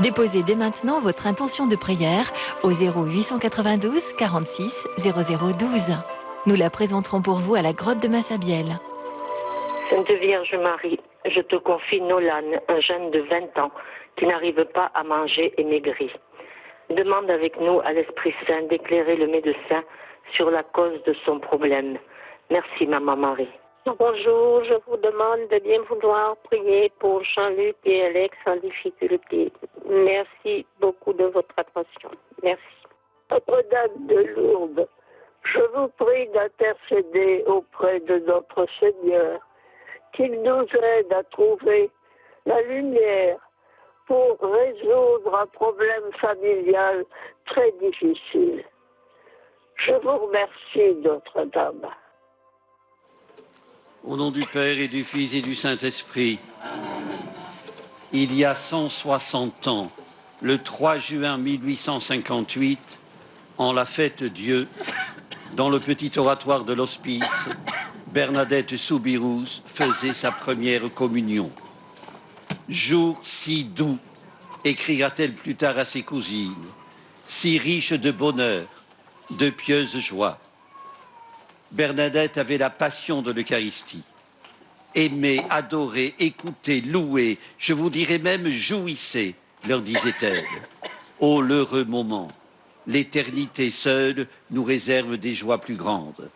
Déposez dès maintenant votre intention de prière au 0892 46 0012. Nous la présenterons pour vous à la grotte de Massabielle. Sainte Vierge Marie, je te confie Nolan, un jeune de 20 ans qui n'arrive pas à manger et maigrit. Demande avec nous à l'Esprit Saint d'éclairer le médecin sur la cause de son problème. Merci, Maman Marie. Bonjour, je vous demande de bien vouloir prier pour Jean-Luc et Alex en difficulté. Merci beaucoup de votre attention. Merci. Notre-Dame de Lourdes, je vous prie d'intercéder auprès de notre Seigneur, qu'il nous aide à trouver la lumière pour résoudre un problème familial très difficile. Je vous remercie, Notre-Dame. Au nom du Père et du Fils et du Saint-Esprit, il y a 160 ans, le 3 juin 1858, en la fête Dieu, dans le petit oratoire de l'Hospice, Bernadette Soubirous faisait sa première communion. Jour si doux, écrira-t-elle plus tard à ses cousines, si riche de bonheur, de pieuse joie. Bernadette avait la passion de l'Eucharistie. Aimer, adorer, écouter, louer, je vous dirais même jouissez, leur disait-elle. Oh, l'heureux moment! L'éternité seule nous réserve des joies plus grandes.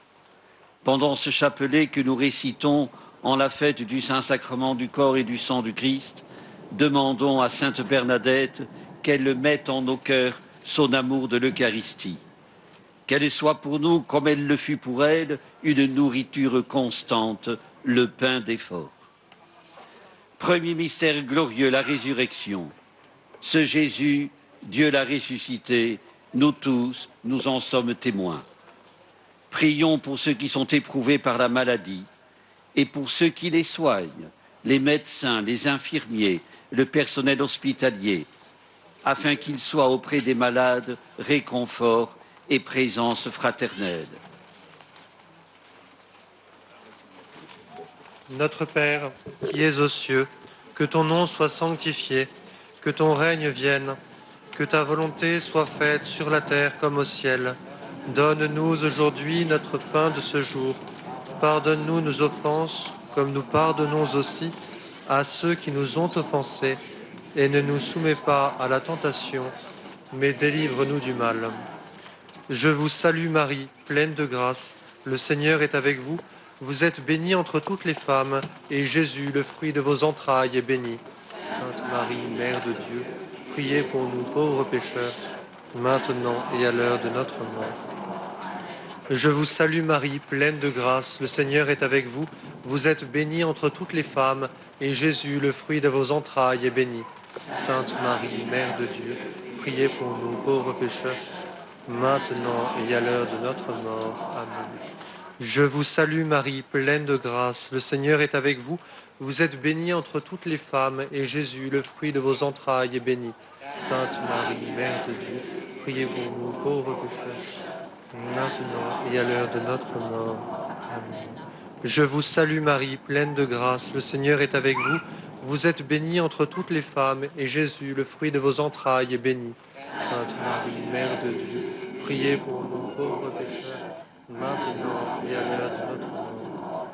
Pendant ce chapelet que nous récitons en la fête du Saint-Sacrement du corps et du sang du Christ, demandons à Sainte Bernadette qu'elle mette en nos cœurs son amour de l'Eucharistie. Qu'elle soit pour nous, comme elle le fut pour elle, une nourriture constante, le pain d'effort. Premier mystère glorieux, la résurrection. Ce Jésus, Dieu l'a ressuscité, nous tous, nous en sommes témoins. Prions pour ceux qui sont éprouvés par la maladie et pour ceux qui les soignent, les médecins, les infirmiers, le personnel hospitalier, afin qu'ils soient auprès des malades réconfort et présence fraternelle. Notre Père, qui es aux cieux, que ton nom soit sanctifié, que ton règne vienne, que ta volonté soit faite sur la terre comme au ciel. Donne-nous aujourd'hui notre pain de ce jour. Pardonne-nous nos offenses, comme nous pardonnons aussi à ceux qui nous ont offensés, et ne nous soumets pas à la tentation, mais délivre-nous du mal. Je vous salue Marie, pleine de grâce, le Seigneur est avec vous. Vous êtes bénie entre toutes les femmes, et Jésus, le fruit de vos entrailles, est béni. Sainte Marie, Mère de Dieu, priez pour nous pauvres pécheurs, maintenant et à l'heure de notre mort. Je vous salue Marie, pleine de grâce, le Seigneur est avec vous. Vous êtes bénie entre toutes les femmes, et Jésus, le fruit de vos entrailles, est béni. Sainte Marie, Mère de Dieu, priez pour nous pauvres pécheurs, maintenant et à l'heure de notre mort. Amen. Je vous salue Marie, pleine de grâce, le Seigneur est avec vous. Vous êtes bénie entre toutes les femmes, et Jésus, le fruit de vos entrailles, est béni. Sainte Marie, Mère de Dieu, priez pour nous pauvres pécheurs, maintenant et à l'heure de notre mort. Amen. Je vous salue Marie, pleine de grâce, le Seigneur est avec vous. Vous êtes bénie entre toutes les femmes, et Jésus, le fruit de vos entrailles, est béni. Sainte Marie, Mère de Dieu, priez pour nous pauvres pécheurs, maintenant et à l'heure de notre mort.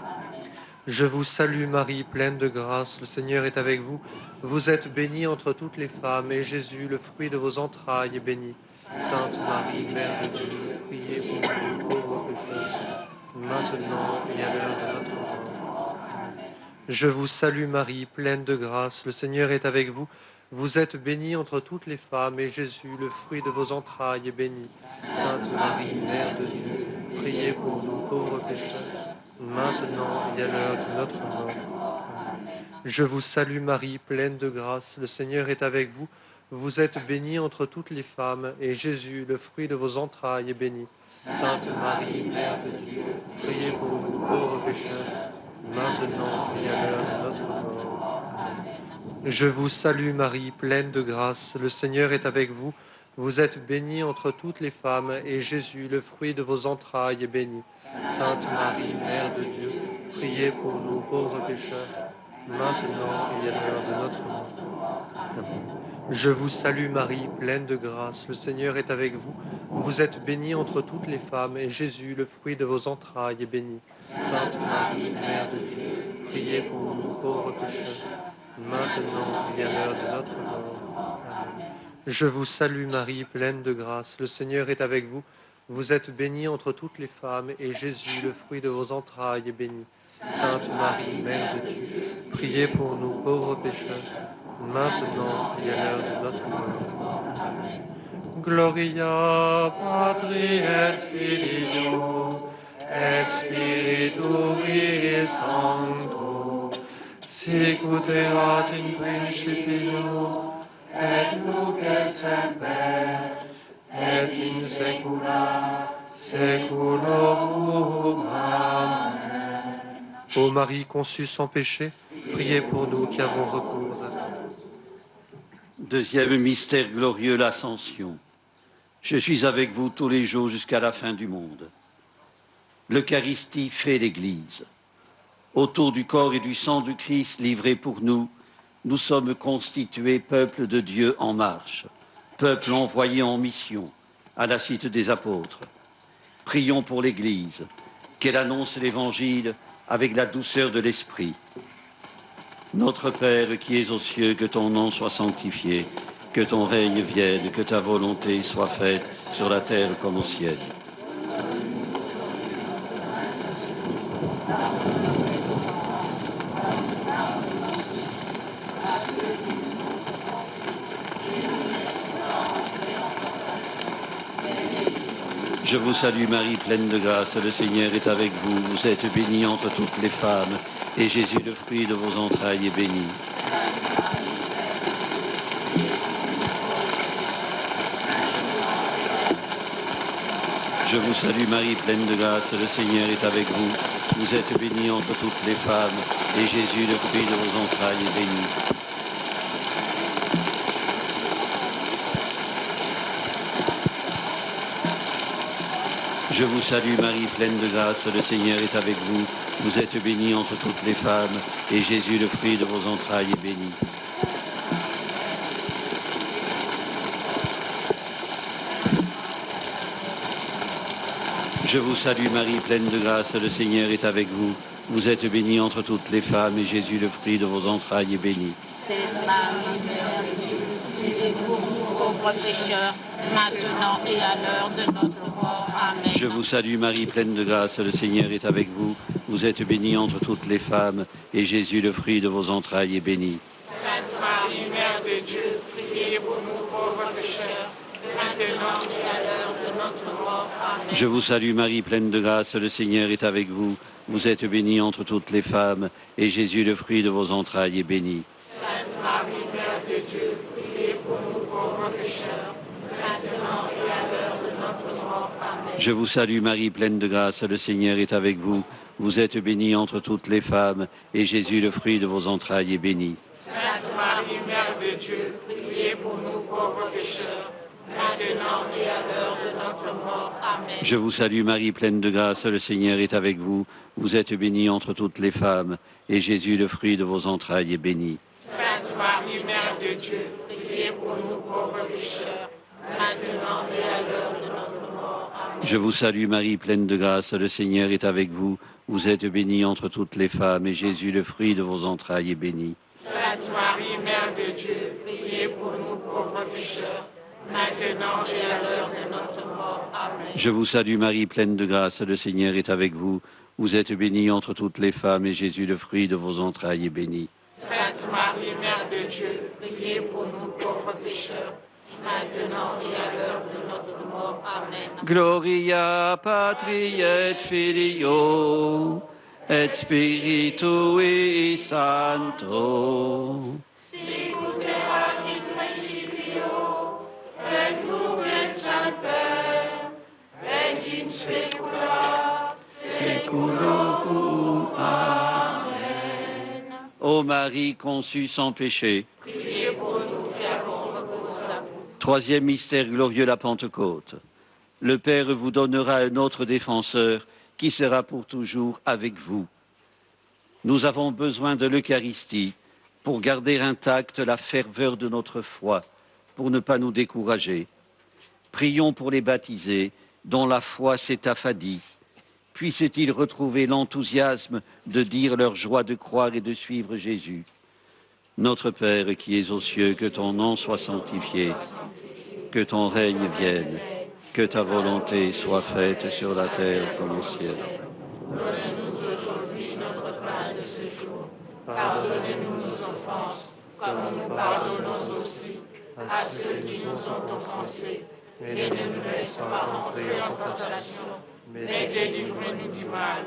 Je vous salue Marie, pleine de grâce, le Seigneur est avec vous. Vous êtes bénie entre toutes les femmes, et Jésus, le fruit de vos entrailles, est béni. Sainte Marie, Mère de Dieu, priez pour nous pauvres pécheurs, maintenant et à l'heure de notre mort. Je vous salue Marie, pleine de grâce, le Seigneur est avec vous. Vous êtes bénie entre toutes les femmes, et Jésus, le fruit de vos entrailles, est béni. Sainte Marie, Mère de Dieu, priez pour nous pauvres pécheurs, maintenant et à l'heure de notre mort. Je vous salue Marie, pleine de grâce, le Seigneur est avec vous. Vous êtes bénie entre toutes les femmes, et Jésus, le fruit de vos entrailles, est béni. Sainte Marie, Mère de Dieu, priez pour nous pauvres pécheurs, maintenant et à l'heure de notre mort. Je vous salue Marie, pleine de grâce, le Seigneur est avec vous. Vous êtes bénie entre toutes les femmes, et Jésus, le fruit de vos entrailles, est béni. Sainte Marie, Mère de Dieu, priez pour nous pauvres pécheurs, maintenant et à l'heure de notre mort. Amen. Je vous salue Marie, pleine de grâce, le Seigneur est avec vous. Vous êtes bénie entre toutes les femmes, et Jésus, le fruit de vos entrailles, est béni. Sainte Marie, Mère de Dieu, priez pour nous pauvres pécheurs, maintenant et à l'heure de notre mort. Amen. Je vous salue Marie, pleine de grâce, le Seigneur est avec vous. Vous êtes bénie entre toutes les femmes, et Jésus, le fruit de vos entrailles, est béni. Sainte Marie, Mère de Dieu, priez pour nous pauvres pécheurs, maintenant et à l'heure de notre mort. Amen. Gloria Patri et Filio et Spiritui Sancto, sicut erat in principio et nunc et semper et in saecula saeculorum. Amen. Ô Marie conçue sans péché, priez pour nous qui avons recours à vous. Deuxième mystère glorieux, l'Ascension. Je suis avec vous tous les jours jusqu'à la fin du monde. L'Eucharistie fait l'Église. Autour du corps et du sang du Christ livré pour nous, nous sommes constitués peuple de Dieu en marche, peuple envoyé en mission à la suite des apôtres. Prions pour l'Église, qu'elle annonce l'Évangile avec la douceur de l'Esprit. Notre Père qui es aux cieux, que ton nom soit sanctifié, que ton règne vienne, que ta volonté soit faite sur la terre comme au ciel. Je vous salue Marie, pleine de grâce, le Seigneur est avec vous. Vous êtes bénie entre toutes les femmes, et Jésus, le fruit de vos entrailles, est béni. Je vous salue Marie, pleine de grâce, le Seigneur est avec vous. Vous êtes bénie entre toutes les femmes, et Jésus, le fruit de vos entrailles, est béni. Je vous salue Marie, pleine de grâce, le Seigneur est avec vous. Vous êtes bénie entre toutes les femmes, et Jésus, le fruit de vos entrailles, est béni. Je vous salue Marie, pleine de grâce, le Seigneur est avec vous. Vous êtes bénie entre toutes les femmes, et Jésus, le fruit de vos entrailles, est béni. Sainte Marie, Mère de Dieu, priez pour nous pauvres pécheurs, maintenant et à l'heure de notre mort. Amen. Je vous salue Marie, pleine de grâce, le Seigneur est avec vous. Vous êtes bénie entre toutes les femmes, et Jésus, le fruit de vos entrailles, est béni. Sainte Marie, Mère de Dieu, priez pour nous pauvres pécheurs, maintenant et à l'heure de notre mort. Amen. Je vous salue Marie, pleine de grâce, le Seigneur est avec vous. Vous êtes bénie entre toutes les femmes, et Jésus, le fruit de vos entrailles, est béni. Sainte Marie, Mère de Dieu, priez pour nous pauvres pécheurs, maintenant et à l'heure de notre mort. Amen. Je vous salue Marie, pleine de grâce, le Seigneur est avec vous. Vous êtes bénie entre toutes les femmes, et Jésus, le fruit de vos entrailles, est béni. Sainte Marie, Mère de Dieu, priez pour nous pauvres pécheurs, maintenant et à l'heure de notre mort. Amen. Je vous salue Marie, pleine de grâce, le Seigneur est avec vous. Vous êtes bénie entre toutes les femmes, et Jésus, le fruit de vos entrailles, est béni. Sainte Marie, Mère de Dieu, priez pour nous pauvres pécheurs, maintenant et à l'heure de notre mort. Amen. Je vous salue Marie, pleine de grâce, le Seigneur est avec vous. Vous êtes bénie entre toutes les femmes, et Jésus, le fruit de vos entrailles, est béni. Sainte Marie, Mère de Dieu, priez pour nous pauvres pécheurs, maintenant et à l'heure de notre mort. Amen. Je vous salue Marie, pleine de grâce, le Seigneur est avec vous. Vous êtes bénie entre toutes les femmes, et Jésus, le fruit de vos entrailles, est béni. Sainte Marie, Mère de Dieu, priez pour nous pauvres pécheurs, maintenant et à l'heure de notre mort. Amen. Gloria Patri et Filio et Spiritui Sancto. Sicut erat in principio, et nunc et semper, et in saecula saeculorum. Amen. Ô Marie conçue sans péché. Priez pour nous qui avons recours à vous. Troisième mystère glorieux, la Pentecôte. Le Père vous donnera un autre défenseur qui sera pour toujours avec vous. Nous avons besoin de l'Eucharistie pour garder intacte la ferveur de notre foi pour ne pas nous décourager. Prions pour les baptisés dont la foi s'est affadie. Puissent-ils retrouver l'enthousiasme de dire leur joie de croire et de suivre Jésus. Notre Père qui es aux cieux, que ton nom soit sanctifié, que ton règne vienne, que ta volonté soit faite sur la terre comme au ciel. Donne-nous aujourd'hui notre pain de ce jour. Pardonnez-nous nos offenses, comme nous pardonnons aussi à ceux qui nous ont offensés. Et ne nous laisse pas entrer en tentation, mais délivre-nous du mal.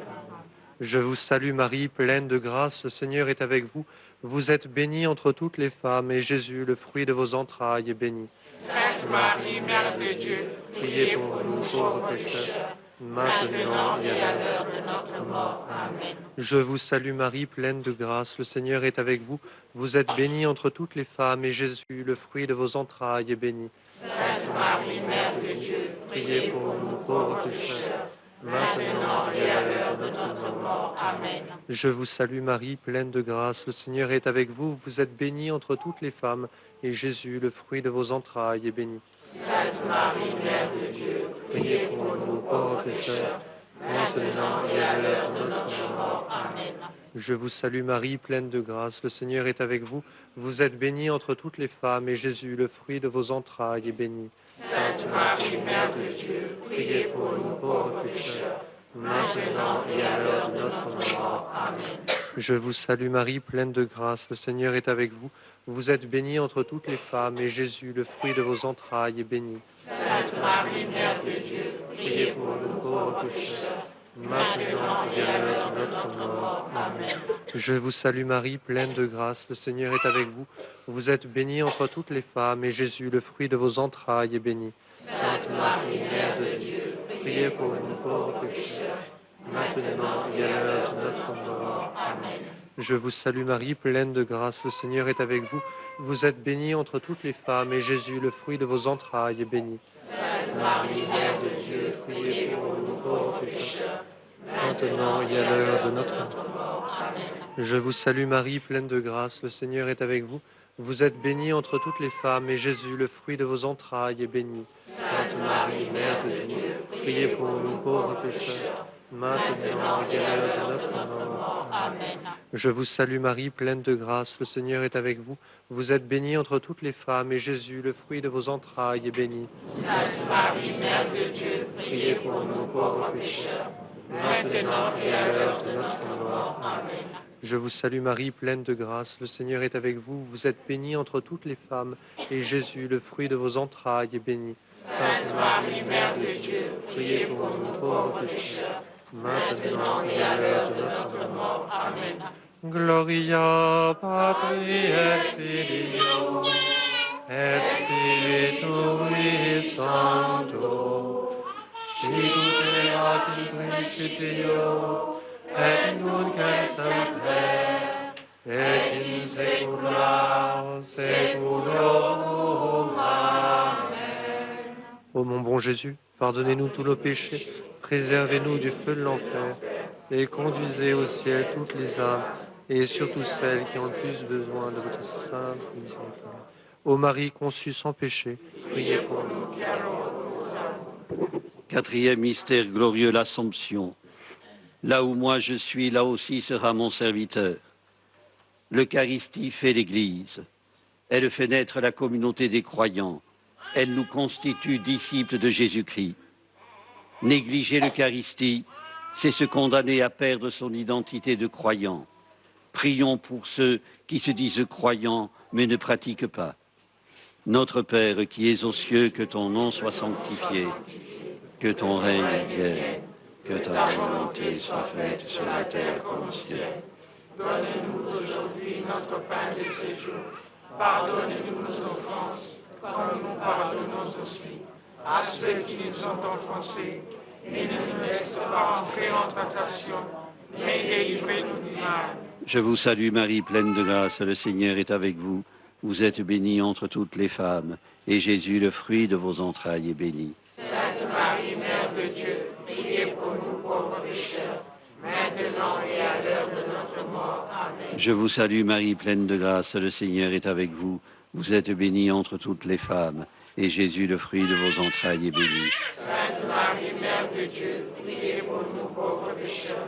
Je vous salue Marie, pleine de grâce, le Seigneur est avec vous. Vous êtes bénie entre toutes les femmes, et Jésus, le fruit de vos entrailles, est béni. Sainte Marie, Mère de Dieu, Priez pour nous pauvres pécheurs, maintenant et à l'heure de notre mort. Amen. Je vous salue Marie, pleine de grâce, le Seigneur est avec vous. Vous êtes bénie entre toutes les femmes, et Jésus, le fruit de vos entrailles, est béni. Sainte Marie, Mère de Dieu, Priez pour nous pauvres pécheurs, maintenant et à l'heure de notre mort. Amen. Je vous salue Marie, pleine de grâce, le Seigneur est avec vous. Vous êtes bénie entre toutes les femmes, et Jésus, le fruit de vos entrailles, est béni. Sainte Marie, Mère de Dieu, Priez pour nous pauvres pécheurs, maintenant et à l'heure de notre mort. Amen. Je vous salue Marie, pleine de grâce, le Seigneur est avec vous. Vous êtes bénie entre toutes les femmes, et Jésus, le fruit de vos entrailles, est béni. Sainte Marie, Mère de Dieu, Priez pour nous pauvres pécheurs, maintenant et à l'heure de notre mort. Amen. Je vous salue Marie, pleine de grâce, le Seigneur est avec vous. Vous êtes bénie entre toutes les femmes, et Jésus, le fruit de vos entrailles, est béni. Sainte Marie, Mère de Dieu, Priez pour nous pauvres pécheurs, maintenant et à l'heure de notre mort. Amen. Je vous salue Marie, pleine de grâce, le Seigneur est avec vous. Vous êtes bénie entre toutes les femmes, et Jésus, le fruit de vos entrailles, est béni. Sainte Marie, Mère de Dieu, Priez pour nous pauvres pécheurs, maintenant et à l'heure de notre mort. Amen. Je vous salue Marie, pleine de grâce, le Seigneur est avec vous. Vous êtes bénie entre toutes les femmes, et Jésus, le fruit de vos entrailles, est béni. Sainte Marie, Mère de Dieu, Priez pour nous pauvres pécheurs, maintenant et à l'heure de notre mort. Je vous salue Marie, pleine de grâce, le Seigneur est avec vous. Vous êtes bénie entre toutes les femmes, et Jésus, le fruit de vos entrailles, est béni. Sainte Marie, Mère de Dieu, Priez pour nous pauvres pécheurs, maintenant et à l'heure de notre mort. Amen. Je vous salue Marie, pleine de grâce, le Seigneur est avec vous. Vous êtes bénie entre toutes les femmes, et Jésus, le fruit de vos entrailles, est béni. Sainte Marie, Mère de Dieu, Priez pour nous pauvres pécheurs, maintenant et à l'heure de notre mort. Amen. Je vous salue Marie, pleine de grâce, le Seigneur est avec vous. Vous êtes bénie entre toutes les femmes, et Jésus, le fruit de vos entrailles, est béni. Sainte Marie, Mère de Dieu, Priez pour nous pauvres pécheurs, maintenant et à l'heure de notre mort. Amen. Gloria Patri et Filio et Spiritui Sancto, sicut erat in principio et nunc et semper et in saecula saeculorum. Amen. Ô mon bon Jésus, pardonnez-nous tous nos péchés, préservez-nous du feu de l'enfer et conduisez au ciel toutes les âmes, et surtout celles qui ont le plus besoin de votre sainte miséricorde. Ô Marie conçue sans péché, priez pour nous. Quatrième mystère glorieux, l'Assomption. Là où moi je suis, là aussi sera mon serviteur. L'Eucharistie fait l'Église. Elle fait naître la communauté des croyants. Elle nous constitue disciples de Jésus-Christ. Négliger l'Eucharistie, c'est se condamner à perdre son identité de croyant. Prions pour ceux qui se disent croyants mais ne pratiquent pas. Notre Père qui es aux cieux, que ton nom soit sanctifié, que ton règne vienne, que ta volonté soit faite sur la terre comme au ciel. Donne-nous aujourd'hui notre pain de ce jour. Pardonne-nous nos offenses, comme nous pardonnons aussi à ceux qui nous ont offensés. Et ne nous laisse pas entrer en tentation, mais délivrez-nous du mal. Je vous salue Marie, pleine de grâce, le Seigneur est avec vous. Vous êtes bénie entre toutes les femmes, et Jésus, le fruit de vos entrailles, est béni. Sainte Marie, Mère de Dieu, priez pour nous pauvres pécheurs, maintenant et à l'heure de notre mort. Amen. Je vous salue Marie, pleine de grâce, le Seigneur est avec vous. Vous êtes bénie entre toutes les femmes, et Jésus, le fruit de vos entrailles, est béni. Sainte Marie, Mère de Dieu, priez pour nous pauvres pécheurs,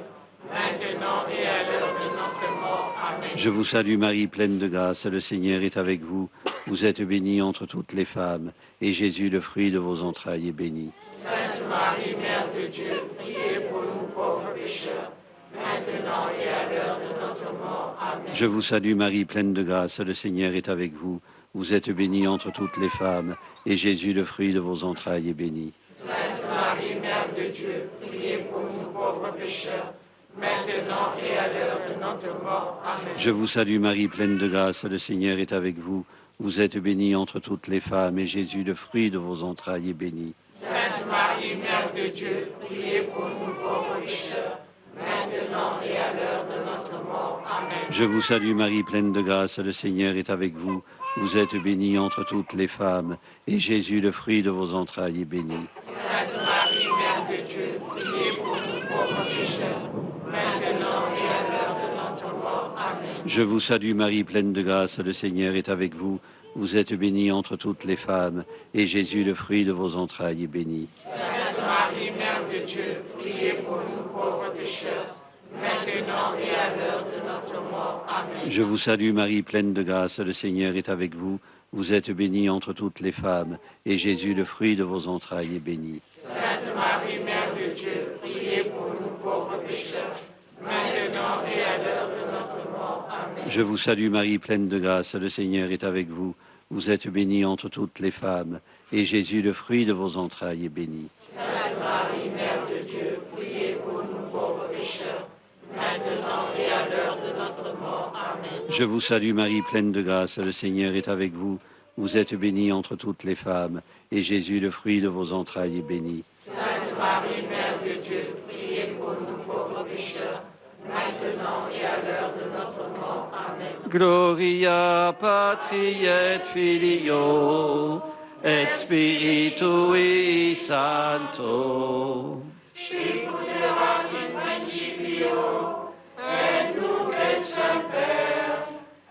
maintenant et à l'heure de notre mort. Amen. Je vous salue Marie, pleine de grâce, le Seigneur est avec vous. Vous êtes bénie entre toutes les femmes, et Jésus, le fruit de vos entrailles, est béni. Sainte Marie, Mère de Dieu, priez pour nous pauvres pécheurs, maintenant et à l'heure de notre mort. Amen. Je vous salue Marie, pleine de grâce, le Seigneur est avec vous. Vous êtes bénie entre toutes les femmes, et Jésus, le fruit de vos entrailles, est béni. Sainte Marie, Mère de Dieu, priez pour nous pauvres pécheurs, maintenant et à l'heure de notre mort. Amen. Je vous salue Marie, pleine de grâce, le Seigneur est avec vous. Vous êtes bénie entre toutes les femmes, et Jésus, le fruit de vos entrailles, est béni. Sainte Marie, Mère de Dieu, priez pour nous pauvres pécheurs, maintenant et à l'heure de notre mort. Amen. Je vous salue Marie, pleine de grâce, le Seigneur est avec vous. Vous êtes bénie entre toutes les femmes, et Jésus, le fruit de vos entrailles, est béni. Sainte Marie, Mère de Dieu, priez pour nous pauvres pécheurs, maintenant et à l'heure de notre mort. Amen. Je vous salue Marie, pleine de grâce, le Seigneur est avec vous. Vous êtes bénie entre toutes les femmes, et Jésus, le fruit de vos entrailles, est béni. Sainte Marie, Mère de Dieu, priez pour nous pauvres pécheurs, maintenant et à l'heure de notre mort. Amen. Je vous salue Marie, pleine de grâce, le Seigneur est avec vous. Vous êtes bénie entre toutes les femmes, et Jésus, le fruit de vos entrailles, est béni. Sainte Marie, Mère de Dieu, priez pour nous pauvres pécheurs, maintenant et à l'heure de notre mort. Amen. Je vous salue Marie, pleine de grâce, le Seigneur est avec vous. Vous êtes bénie entre toutes les femmes, et Jésus, le fruit de vos entrailles, est béni. Sainte Marie, Mère de Dieu, priez pour nous pauvres pécheurs, maintenant et à l'heure de notre mort. Amen. Je vous salue Marie, pleine de grâce, le Seigneur est avec vous. Vous êtes bénie entre toutes les femmes, et Jésus, le fruit de vos entrailles, est béni. Sainte Marie, Mère de Dieu, priez pour nous pauvres pécheurs, maintenant et à l'heure de notre mort. Amen. Gloria patri et filio et spiritui sancto. Sicut in principio, et nunc et semper,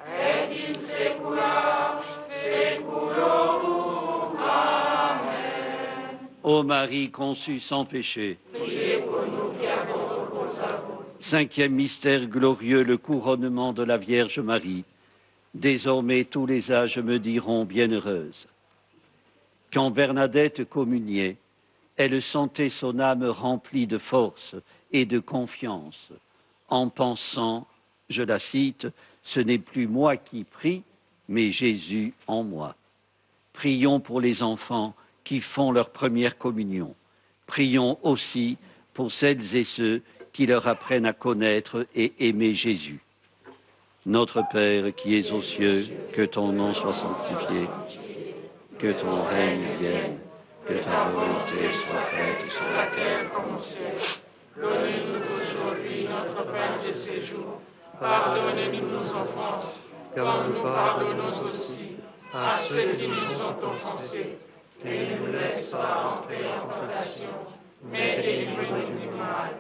et in saecula saeculorum. Amen. Ô Marie conçue sans péché. Priez pour nous qui avons recours à vous. Cinquième mystère glorieux, le couronnement de la Vierge Marie. Désormais, tous les âges me diront bienheureuse. Quand Bernadette communiait, elle sentait son âme remplie de force et de confiance, en pensant, je la cite, « Ce n'est plus moi qui prie, mais Jésus en moi ». Prions pour les enfants qui font leur première communion. Prions aussi pour celles et ceux qui leur apprennent à connaître et aimer Jésus. Notre Père qui es aux cieux, que ton nom soit sanctifié, que ton règne vienne, que ta volonté soit faite sur la terre comme au ciel. Donne-nous aujourd'hui notre pain de ce jour. Pardonne-nous nos offenses, comme nous pardonnons aussi à ceux qui nous ont offensés. Et ne nous laisse pas entrer en tentation, mais délivre-nous du mal.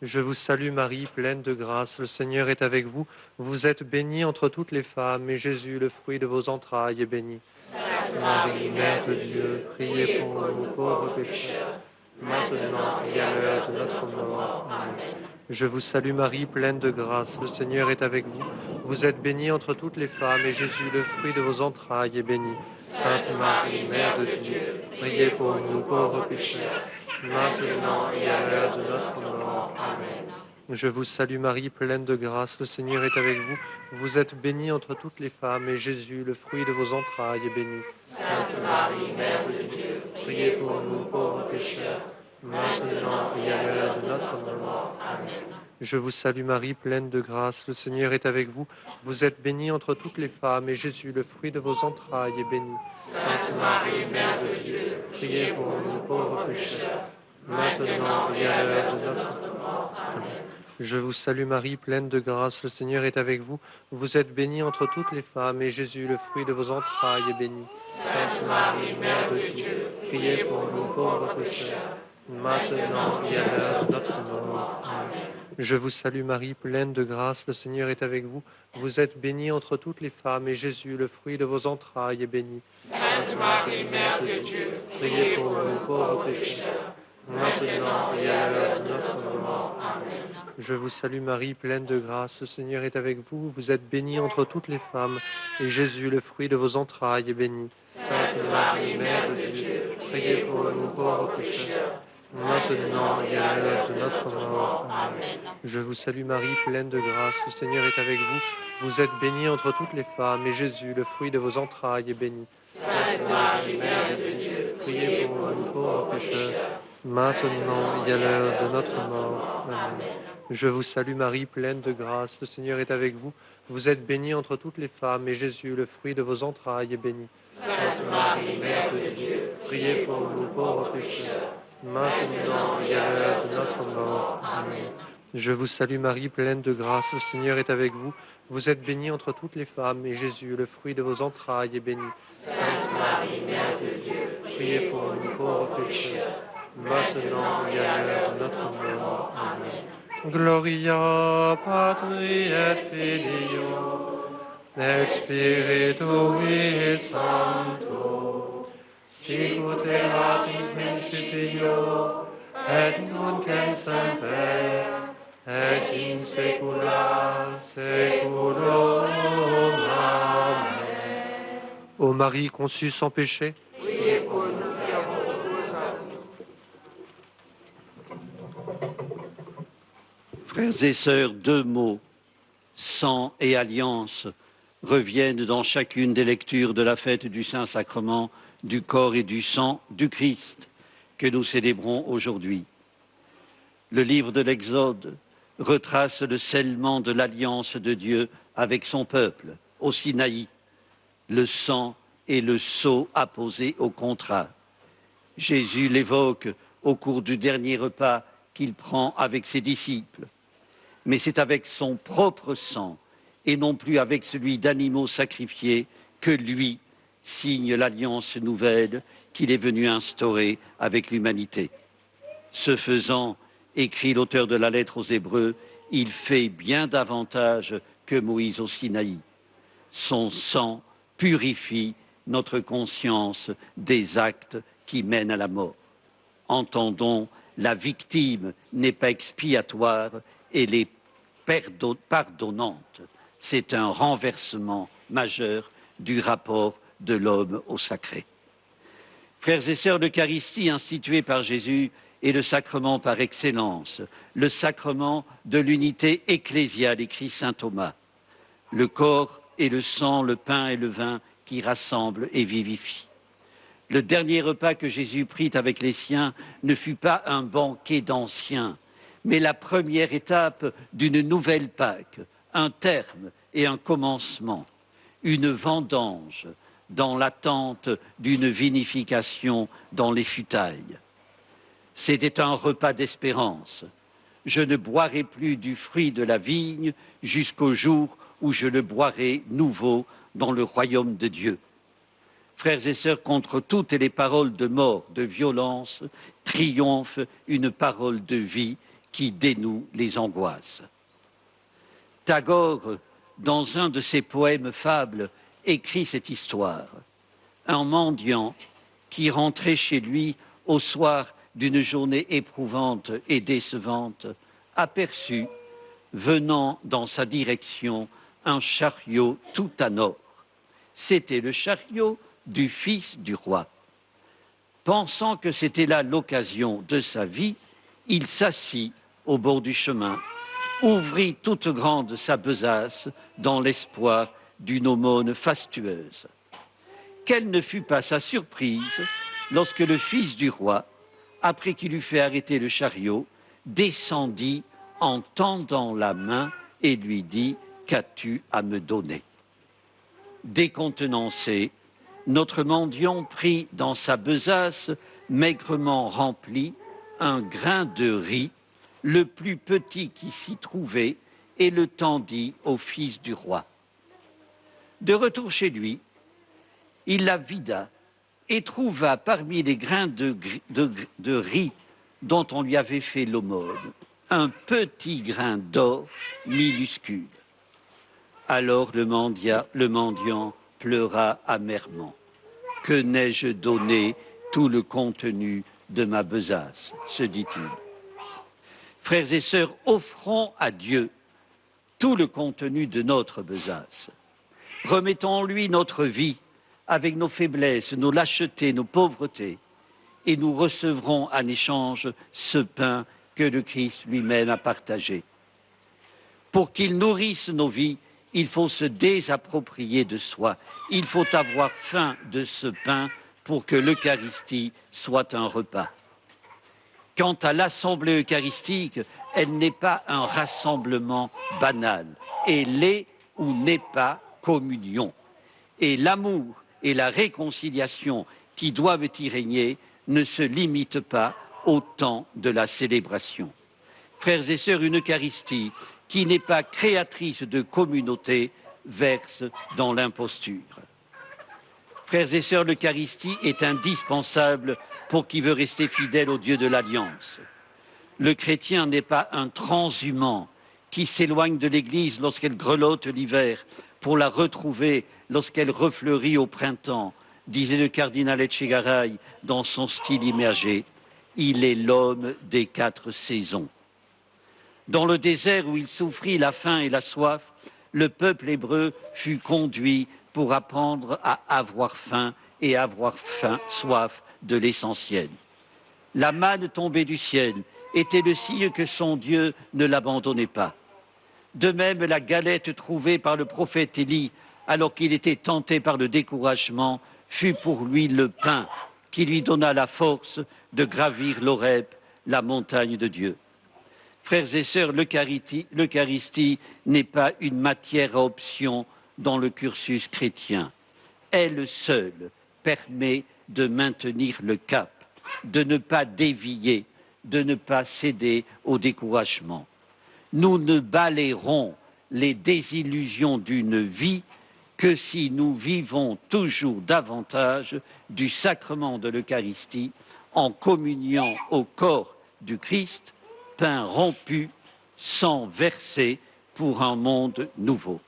Je vous salue Marie, pleine de grâce, le Seigneur est avec vous. Vous êtes bénie entre toutes les femmes, et Jésus, le fruit de vos entrailles, est béni. Sainte Marie, Mère de Dieu, priez pour nous pauvres pécheurs, maintenant et à l'heure de notre mort. Amen. Je vous salue Marie, pleine de grâce, le Seigneur est avec vous. Vous êtes bénie entre toutes les femmes, et Jésus, le fruit de vos entrailles, est béni. Sainte Marie, Mère de Dieu, priez pour nous pauvres pécheurs, maintenant et à l'heure de notre mort. Amen. Je vous salue Marie, pleine de grâce, le Seigneur est avec vous. Vous êtes bénie entre toutes les femmes, et Jésus, le fruit de vos entrailles, est béni. Sainte Marie, Mère de Dieu, Priez pour nous pauvres pécheurs, maintenant et à l'heure de notre mort. Amen. Je vous salue Marie, pleine de grâce, le Seigneur est avec vous. Vous êtes bénie entre toutes les femmes, et Jésus, le fruit de vos entrailles, est béni. Sainte Marie, Mère de Dieu, Priez pour nous pauvres pécheurs, maintenant et à l'heure de notre mort. Amen. Je vous salue Marie, pleine de grâce, le Seigneur est avec vous. Vous êtes bénie entre toutes les femmes, et Jésus, le fruit de vos entrailles, est béni. Sainte Marie, Mère de Dieu, Priez pour nous pauvres pécheurs, maintenant et à l'heure de notre mort. Amen. Je vous salue Marie, pleine de grâce, le Seigneur est avec vous. Vous êtes bénie entre toutes les femmes, et Jésus, le fruit de vos entrailles, est béni. Sainte Marie, Mère de Dieu, priez pour nous pauvres pécheurs, maintenant et à l'heure de notre mort. Amen. Je vous salue Marie, pleine de grâce, le Seigneur est avec vous. Vous êtes bénie entre toutes les femmes, et Jésus, le fruit de vos entrailles, est béni. Sainte Marie, Mère de Dieu, priez pour nous pauvres pécheurs, maintenant et à l'heure de notre mort. Amen. Je vous salue Marie, pleine de grâce, le Seigneur est avec vous. Vous êtes bénie entre toutes les femmes, et Jésus, le fruit de vos entrailles, est béni. Sainte Marie, Mère de Dieu, Priez pour nous pauvres pécheurs, maintenant et à l'heure de notre mort. Amen. Je vous salue Marie, pleine de grâce, le Seigneur est avec vous. Vous êtes bénie entre toutes les femmes, et Jésus, le fruit de vos entrailles, est béni. Sainte Marie, Mère de Dieu, Priez pour nous pauvres pécheurs, maintenant et à l'heure de notre mort. Amen. Je vous salue Marie, pleine de grâce, le Seigneur est avec vous. Vous êtes bénie entre toutes les femmes, et Jésus, le fruit de vos entrailles, est béni. Sainte Marie, Mère de Dieu, Priez pour nous pauvres pécheurs, maintenant et à l'heure de notre mort. Amen. Gloria Patri et Filio, et Spiritui Sancto, sic ut erat in principio, et nunc et semper, et in saecula saeculorum. Amen. Ô Marie conçue sans péché, Priez pour nous qui avons recours à vous. Frères et sœurs, deux mots, sang et alliance, reviennent dans chacune des lectures de la fête du Saint-Sacrement, du corps et du sang du Christ que nous célébrons aujourd'hui. Le livre de l'Exode retrace le scellement de l'alliance de Dieu avec son peuple au Sinaï. Le sang et le sceau apposés au contrat. Jésus l'évoque au cours du dernier repas qu'il prend avec ses disciples. Mais c'est avec son propre sang et non plus avec celui d'animaux sacrifiés que lui signe l'alliance nouvelle qu'il est venu instaurer avec l'humanité. Ce faisant, écrit l'auteur de la lettre aux Hébreux, il fait bien davantage que Moïse au Sinaï. Son sang purifie notre conscience des actes qui mènent à la mort. Entendons, la victime n'est pas expiatoire, elle est pardonnante. C'est un renversement majeur du rapport de l'homme au sacré. Frères et sœurs, l'Eucharistie instituée par Jésus est le sacrement par excellence, le sacrement de l'unité ecclésiale, écrit saint Thomas. Le corps et le sang, le pain et le vin qui rassemblent et vivifient. Le dernier repas que Jésus prit avec les siens ne fut pas un banquet d'anciens, mais la première étape d'une nouvelle Pâque, un terme et un commencement, une vendange dans l'attente d'une vinification dans les futailles. C'était un repas d'espérance. Je ne boirai plus du fruit de la vigne jusqu'au jour où je le boirai nouveau dans le royaume de Dieu. Frères et sœurs, contre toutes les paroles de mort, de violence, triomphe une parole de vie qui dénoue les angoisses. Tagore, dans un de ses poèmes fables, écrit cette histoire. Un mendiant qui rentrait chez lui au soir d'une journée éprouvante et décevante, aperçut, venant dans sa direction, un chariot tout en or. C'était le chariot du fils du roi. Pensant que c'était là l'occasion de sa vie, il s'assit au bord du chemin, ouvrit toute grande sa besace dans l'espoir d'une aumône fastueuse. Quelle ne fut pas sa surprise lorsque le fils du roi, après qu'il eut fait arrêter le chariot, descendit en tendant la main et lui dit « Qu'as-tu à me donner ?» Décontenancé, notre mendiant prit dans sa besace maigrement remplie un grain de riz, le plus petit qui s'y trouvait, et le tendit au fils du roi. De retour chez lui, il la vida et trouva parmi les grains de riz dont on lui avait fait l'aumône un petit grain d'or minuscule. Alors le mendiant pleura amèrement. Que n'ai-je donné tout le contenu de ma besace, se dit-il. Frères et sœurs, offrons à Dieu tout le contenu de notre besace. Remettons-lui notre vie avec nos faiblesses, nos lâchetés, nos pauvretés, et nous recevrons en échange ce pain que le Christ lui-même a partagé. Pour qu'il nourrisse nos vies, il faut se désapproprier de soi. Il faut avoir faim de ce pain pour que l'Eucharistie soit un repas. Quant à l'assemblée eucharistique, elle n'est pas un rassemblement banal. Elle est ou n'est pas communion. Et l'amour et la réconciliation qui doivent y régner ne se limitent pas au temps de la célébration. Frères et sœurs, une Eucharistie qui n'est pas créatrice de communauté verse dans l'imposture. Frères et sœurs, l'Eucharistie est indispensable pour qui veut rester fidèle au Dieu de l'Alliance. Le chrétien n'est pas un transhumant qui s'éloigne de l'Église lorsqu'elle grelotte l'hiver pour la retrouver lorsqu'elle refleurit au printemps, disait le cardinal Etchegaray dans son style immergé. Il est l'homme des 4 saisons. Dans le désert où il souffrit la faim et la soif, le peuple hébreu fut conduit pour apprendre à avoir faim et avoir soif de l'essentiel. La manne tombée du ciel était le signe que son Dieu ne l'abandonnait pas. De même, la galette trouvée par le prophète Élie, alors qu'il était tenté par le découragement, fut pour lui le pain qui lui donna la force de gravir l'Horeb, la montagne de Dieu. Frères et sœurs, l'Eucharistie n'est pas une matière à option dans le cursus chrétien. Elle seule permet de maintenir le cap, de ne pas dévier, de ne pas céder au découragement. Nous ne balayerons les désillusions d'une vie que si nous vivons toujours davantage du sacrement de l'Eucharistie en communiant au corps du Christ, pain rompu, sang versé pour un monde nouveau.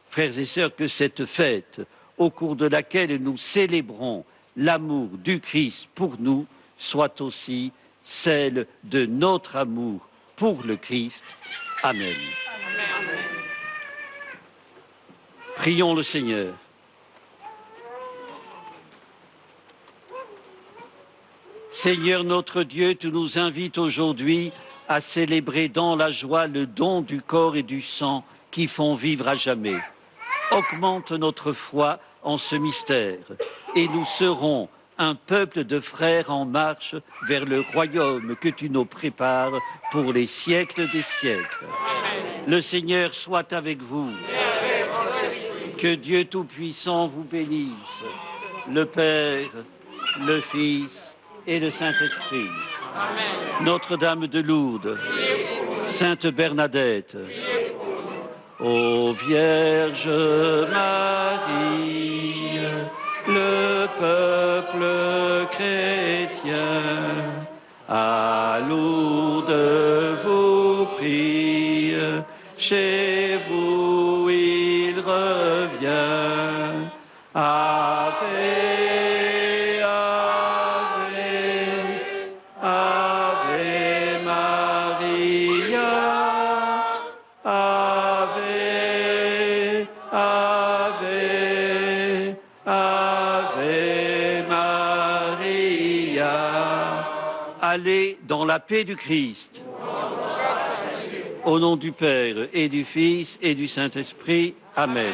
Frères et sœurs, que cette fête, au cours de laquelle nous célébrons l'amour du Christ pour nous, soit aussi celle de notre amour pour le Christ. Amen. Amen. Prions le Seigneur. Seigneur notre Dieu, tu nous invites aujourd'hui à célébrer dans la joie le don du corps et du sang qui font vivre à jamais. Augmente notre foi en ce mystère et nous serons un peuple de frères en marche vers le royaume que tu nous prépares pour les siècles des siècles. Amen. Le Seigneur soit avec vous. Que Dieu Tout-Puissant vous bénisse, le Père, le Fils et le Saint-Esprit. Amen. Notre-Dame de Lourdes, Sainte Bernadette, ô Vierge Marie, le peuple chrétien, à Lourdes vous prie, chez vous il revient. Ave, Ave, Ave Maria, Ave, Ave, Ave Maria. Allez dans la paix du Christ. Au nom du Père et du Fils et du Saint-Esprit. Amen.